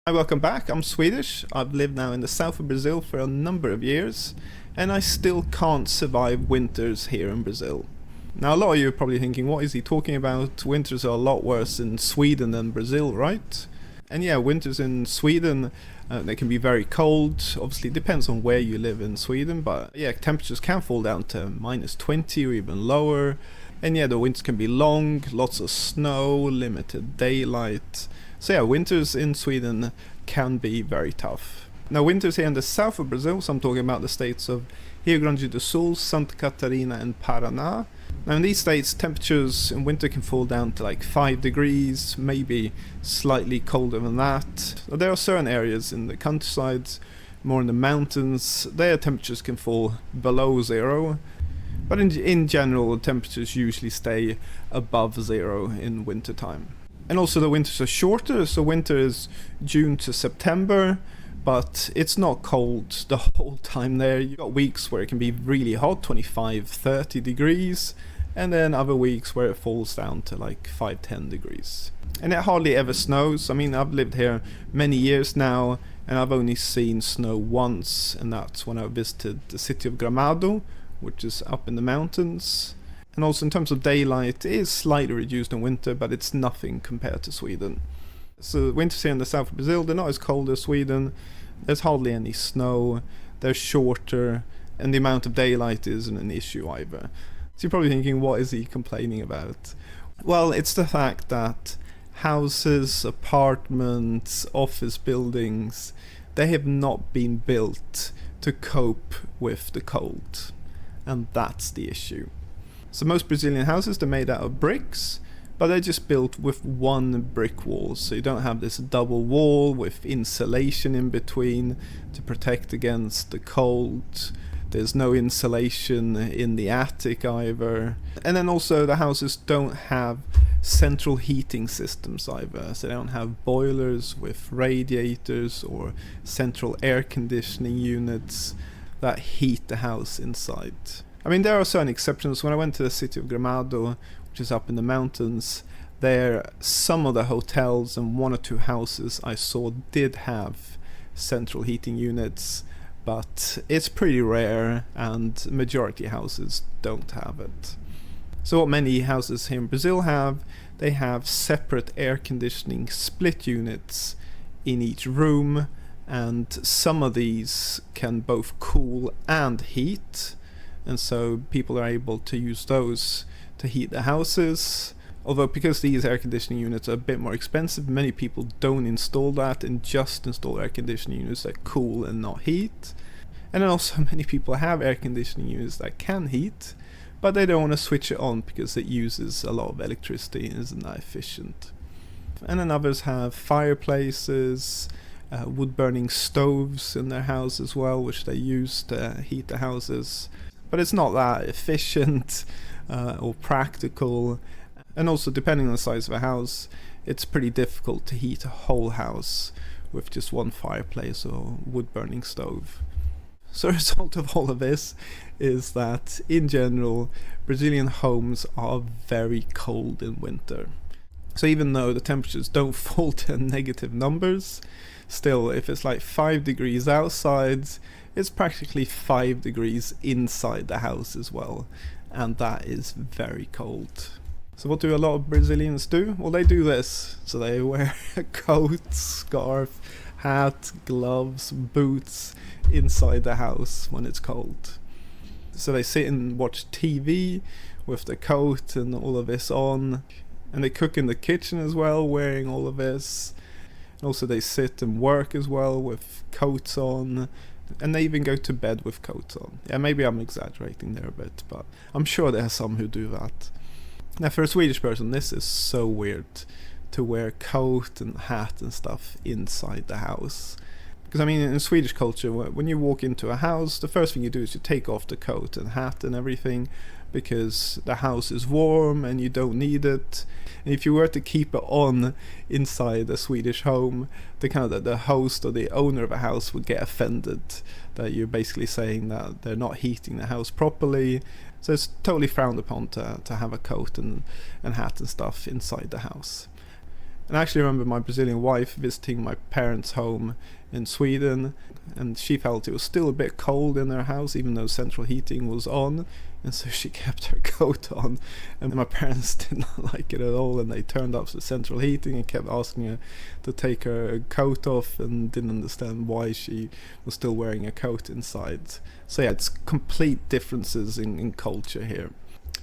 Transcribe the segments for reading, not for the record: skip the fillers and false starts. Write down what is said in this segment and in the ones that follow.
Hi, welcome back. I'm Swedish. I've lived now in the south of Brazil for a number of years, and I still can't survive winters here in Brazil. Now, a lot of you are probably thinking, what is he talking about? Winters are a lot worse in Sweden than Brazil, right? And yeah, winters in Sweden, they can be very cold. Obviously, it depends on where you live in Sweden, but yeah, temperatures can fall down to -20 or even lower. And yeah, the winters can be long, lots of snow, limited daylight. So yeah, winters in Sweden can be very tough. Now, winters here in the south of Brazil, so I'm talking about the states of Rio Grande do Sul, Santa Catarina and Paraná. Now in these states, temperatures in winter can fall down to like 5 degrees, maybe slightly colder than that. There are certain areas in the countryside, more in the mountains, their temperatures can fall below zero. But in general, temperatures usually stay above zero in winter time. And also the winters are shorter, so winter is June to September, but it's not cold the whole time there. You've got weeks where it can be really hot, 25, 30 degrees, and then other weeks where it falls down to like 5, 10 degrees. And it hardly ever snows. I mean, I've lived here many years now, and I've only seen snow once, and that's when I visited the city of Gramado, which is up in the mountains. And also in terms of daylight, it is slightly reduced in winter, but it's nothing compared to Sweden. So winters here in the south of Brazil, they're not as cold as Sweden. There's hardly any snow, they're shorter, and the amount of daylight isn't an issue either. So you're probably thinking, what is he complaining about? Well, it's the fact that houses, apartments, office buildings, they have not been built to cope with the cold. And that's the issue. So most Brazilian houses, they're made out of bricks, but they're just built with one brick wall. So you don't have this double wall with insulation in between to protect against the cold. There's no insulation in the attic either. And then also the houses don't have central heating systems either. So they don't have boilers with radiators or central air conditioning units that heat the house inside. I mean, there are certain exceptions. When I went to the city of Gramado, which is up in the mountains, there some of the hotels and one or two houses I saw did have central heating units, but it's pretty rare, and majority houses don't have it. So what many houses here in Brazil have, they have separate air conditioning split units in each room, and some of these can both cool and heat. And so people are able to use those to heat the houses. Although because these air conditioning units are a bit more expensive, many people don't install that and just install air conditioning units that cool and not heat. And then also many people have air conditioning units that can heat, but they don't want to switch it on because it uses a lot of electricity and isn't that efficient. And then others have fireplaces, wood-burning stoves in their house as well, which they use to heat the houses. But it's not that efficient or practical. And also, depending on the size of a house, it's pretty difficult to heat a whole house with just one fireplace or wood-burning stove. So the result of all of this is that, in general, Brazilian homes are very cold in winter. So even though the temperatures don't fall to negative numbers, still, if it's like 5 degrees outside, it's practically 5 degrees inside the house as well, and that is very cold. So what do a lot of Brazilians do? Well, they do this. So they wear a coat, scarf, hat, gloves, boots inside the house when it's cold. So they sit and watch TV with the coat and all of this on, and they cook in the kitchen as well, wearing all of this. And also they sit and work as well with coats on, and they even go to bed with coats on. Yeah, maybe I'm exaggerating there a bit, but I'm sure there are some who do that. Now, for a Swedish person, this is so weird to wear coat and hat and stuff inside the house. Because I mean, in Swedish culture, when you walk into a house, the first thing you do is you take off the coat and hat and everything, because the house is warm and you don't need it. And if you were to keep it on inside a Swedish home, the host or the owner of a house would get offended that you're basically saying that they're not heating the house properly. So it's totally frowned upon to have a coat and hat and stuff inside the house. And I actually remember my Brazilian wife visiting my parents' home in Sweden, and she felt it was still a bit cold in their house even though central heating was on, and so she kept her coat on, and my parents did not like it at all, and they turned off the central heating and kept asking her to take her coat off and didn't understand why she was still wearing a coat inside. So yeah, it's complete differences in culture here.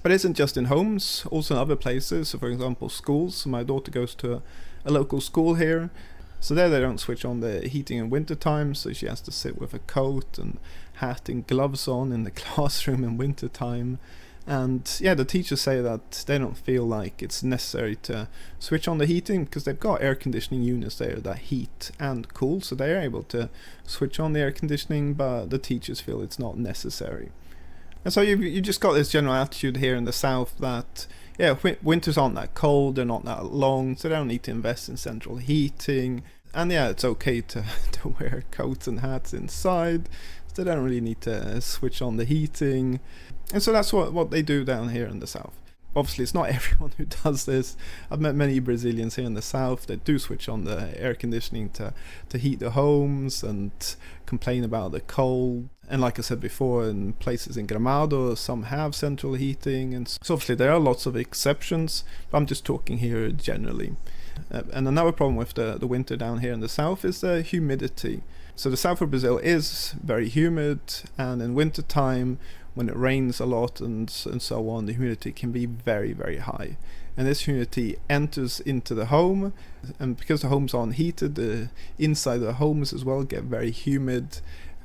But it isn't just in homes, also in other places. So for example, schools. My daughter goes to a local school here. So there they don't switch on the heating in winter time, so she has to sit with a coat and hat and gloves on in the classroom in winter time. And yeah, the teachers say that they don't feel like it's necessary to switch on the heating because they've got air conditioning units there that heat and cool, so they're able to switch on the air conditioning, but the teachers feel it's not necessary. And so you just got this general attitude here in the south that, yeah, winters aren't that cold, they're not that long, so they don't need to invest in central heating. And yeah, it's okay to wear coats and hats inside, so they don't really need to switch on the heating. And so that's what they do down here in the south. Obviously, it's not everyone who does this. I've met many Brazilians here in the south that do switch on the air conditioning to heat their homes and complain about the cold. And like I said before, in places in Gramado, some have central heating. And so obviously there are lots of exceptions, but I'm just talking here generally. And another problem with the winter down here in the south is the humidity. So the south of Brazil is very humid, and in winter time, when it rains a lot and so on, the humidity can be very, very high. And this humidity enters into the home, and because the homes aren't heated, the inside of the homes as well get very humid,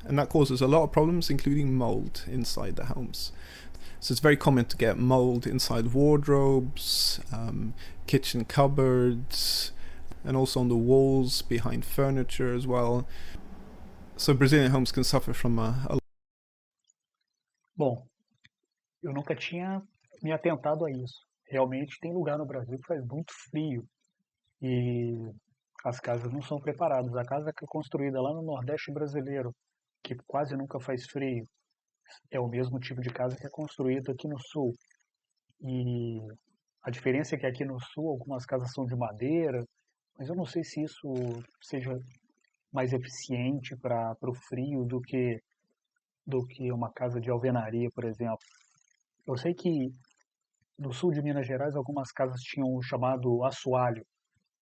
and that causes a lot of problems, including mold inside the homes. So it's very common to get mold inside wardrobes, kitchen cupboards, and also on the walls behind furniture as well. So Brazilian homes can suffer from a Bom, eu nunca tinha me atentado a isso. Realmente tem lugar no Brasil que faz muito frio e as casas não são preparadas. A casa que é construída lá no Nordeste brasileiro, que quase nunca faz frio, é o mesmo tipo de casa que é construído aqui no Sul. E a diferença é que aqui no Sul algumas casas são de madeira, mas eu não sei se isso seja mais eficiente para o frio do que uma casa de alvenaria, por exemplo. Eu sei que no sul de Minas Gerais algumas casas tinham o chamado assoalho,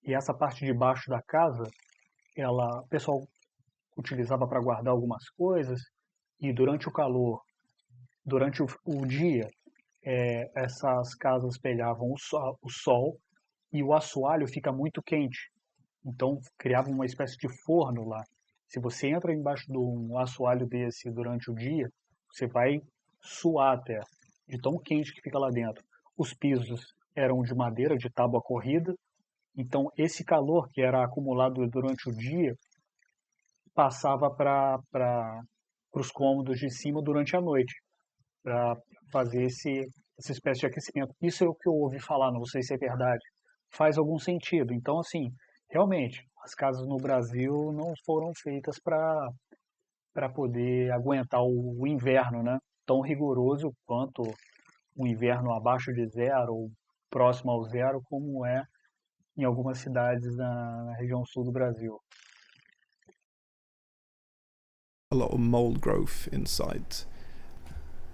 e essa parte de baixo da casa, o pessoal utilizava para guardar algumas coisas, e durante o calor, durante o dia, essas casas pegavam o sol e o assoalho fica muito quente. Então criava uma espécie de forno lá. Se você entra embaixo de um assoalho desse durante o dia, você vai suar até, de tão quente que fica lá dentro. Os pisos eram de madeira, de tábua corrida, então esse calor que era acumulado durante o dia passava para os cômodos de cima durante a noite, para fazer essa espécie de aquecimento. Isso é o que eu ouvi falar, não sei se é verdade. Faz algum sentido. Então, assim, realmente, as casas no Brasil não foram feitas para poder aguentar o inverno, né? Tão rigoroso quanto o inverno abaixo de zero ou próximo ao zero, como é em algumas cidades na região sul do Brasil. a lot of mold growth inside.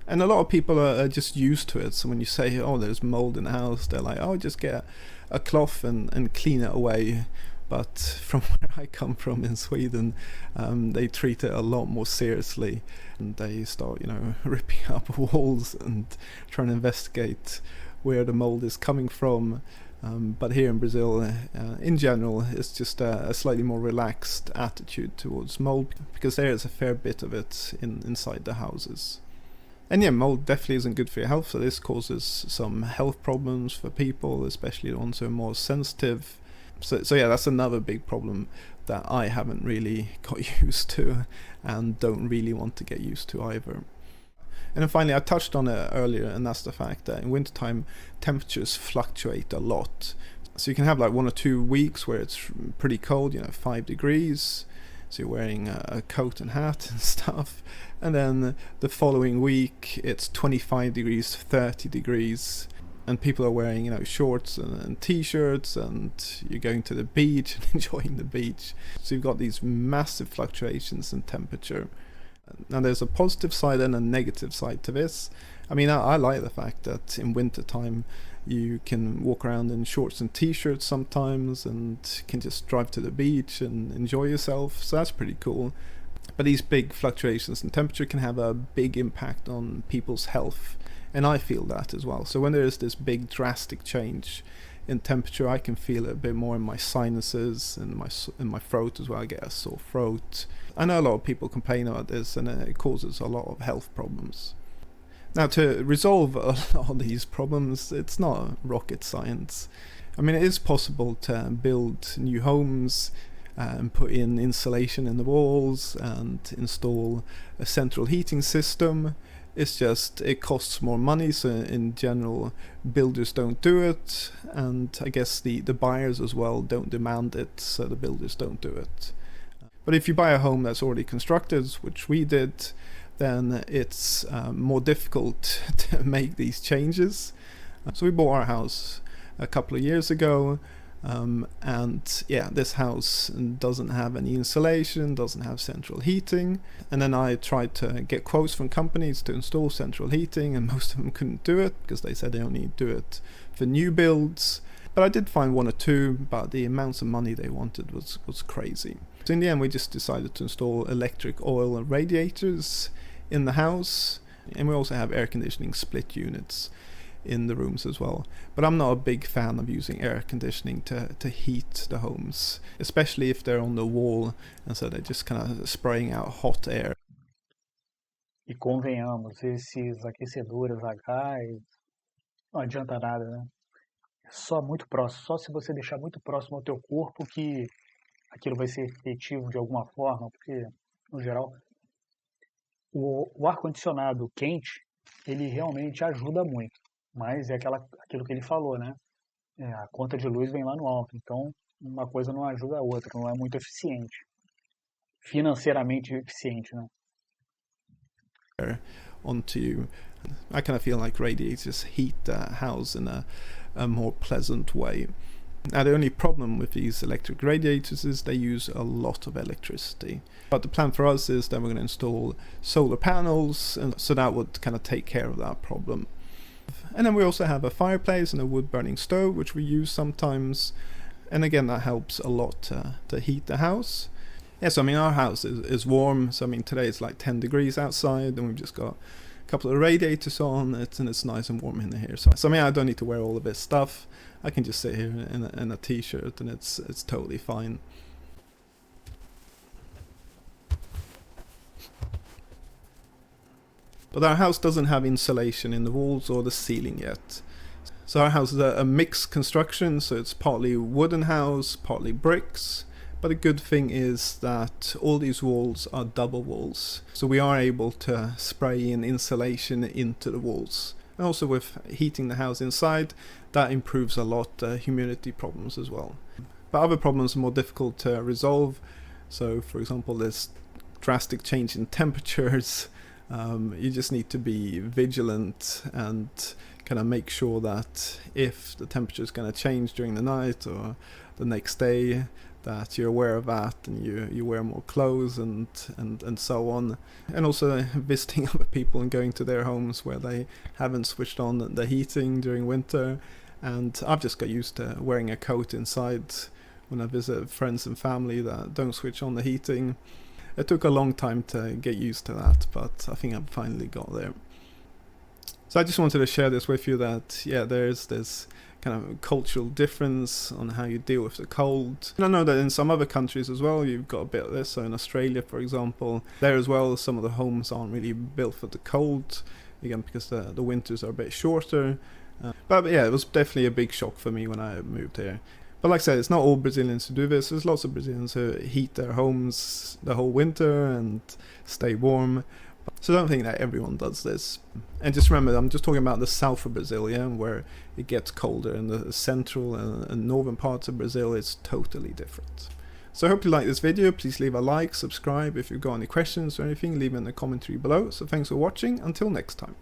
And a lot of people are just used to it. So when you say, oh, there's mold in the house, they're like, oh, just get a cloth and clean it away. But from where I come from in Sweden, they treat it a lot more seriously. And they start, ripping up walls and trying to investigate where the mold is coming from. But here in Brazil, in general, it's just a slightly more relaxed attitude towards mold, because there is a fair bit of it inside the houses. And yeah, mold definitely isn't good for your health, so this causes some health problems for people, especially the ones who are more sensitive. So yeah, that's another big problem that I haven't really got used to and don't really want to get used to either. And then finally, I touched on it earlier, and that's the fact that in wintertime, temperatures fluctuate a lot. So you can have like 1 or 2 weeks where it's pretty cold, 5 degrees, so you're wearing a coat and hat and stuff. And then the following week, it's 25 degrees, 30 degrees. and people are wearing, you know, shorts and t-shirts, and you're going to the beach and enjoying the beach. So you've got these massive fluctuations in temperature. Now there's a positive side and a negative side to this. I mean, I like the fact that in winter time you can walk around in shorts and t-shirts sometimes, and can just drive to the beach and enjoy yourself, so that's pretty cool. But these big fluctuations in temperature can have a big impact on people's health, and I feel that as well. So when there is this big drastic change in temperature, I can feel it a bit more in my sinuses and in my throat as well. I get a sore throat. I know a lot of people complain about this, and it causes a lot of health problems. Now, to resolve a lot of these problems, it's not rocket science. I mean, it is possible to build new homes and put in insulation in the walls and install a central heating system. It's just, it costs more money, so in general builders don't do it, and I guess the buyers as well don't demand it, so the builders don't do it. But if you buy a home that's already constructed, which we did, then it's more difficult to make these changes. So we bought our house a couple of years ago, and yeah, this house doesn't have any insulation, doesn't have central heating, and then I tried to get quotes from companies to install central heating, and most of them couldn't do it because they said they only do it for new builds. But I did find one or two, but the amounts of money they wanted was crazy. So in the end we just decided to install electric oil and radiators in the house, and we also have air conditioning split units in the rooms as well. But I'm not a big fan of using air conditioning to heat the homes, especially if they're on the wall, and so they're just kind of spraying out hot air. E convenhamos, esses aquecedores a gás não adianta nada, né? É só muito próximo, só se você deixar muito próximo ao teu corpo que aquilo vai ser efetivo de alguma forma, porque, no geral, o ar-condicionado quente, ele realmente ajuda muito. Mas é aquilo que ele falou, né? A conta de luz vem lá no alto, então uma coisa não ajuda a outra, não é muito eficiente. Financeiramente eficiente, né? Onto you. I kind of feel like radiators heat the house in a more pleasant way. Now the only problem with these electric radiators is they use a lot of electricity. But the plan for us is that we're going to install solar panels, and so that would kind of take care of that problem. And then we also have a fireplace and a wood burning stove, which we use sometimes, and again that helps a lot to heat the house. Yes, I mean our house is warm, so I mean today it's like 10 degrees outside, and we've just got a couple of radiators on it, and it's nice and warm in here. So I mean I don't need to wear all of this stuff. I can just sit here in a t-shirt, and it's totally fine. But our house doesn't have insulation in the walls or the ceiling yet. So our house is a mixed construction, so it's partly wooden house, partly bricks. But the good thing is that all these walls are double walls, so we are able to spray in insulation into the walls. And also with heating the house inside, that improves a lot humidity problems as well. But other problems are more difficult to resolve. So for example, this drastic change in temperatures. You just need to be vigilant and kind of make sure that if the temperature is going to change during the night or the next day, that you're aware of that, and you wear more clothes and so on. And also visiting other people and going to their homes where they haven't switched on the heating during winter. And I've just got used to wearing a coat inside when I visit friends and family that don't switch on the heating. It took a long time to get used to that, but I think I've finally got there. So I just wanted to share this with you, that yeah, there's this kind of cultural difference on how you deal with the cold. And I know that in some other countries as well you've got a bit of this. So in Australia, for example, there as well some of the homes aren't really built for the cold, again because the winters are a bit shorter. But yeah, it was definitely a big shock for me when I moved here. But like I said, it's not all Brazilians who do this. There's lots of Brazilians who heat their homes the whole winter and stay warm. So don't think that everyone does this. And just remember, I'm just talking about the south of Brazil, yeah, where it gets colder. In the central and northern parts of Brazil, it's totally different. So I hope you like this video. Please leave a like, subscribe. If you've got any questions or anything, leave them in the commentary below. So thanks for watching. Until next time.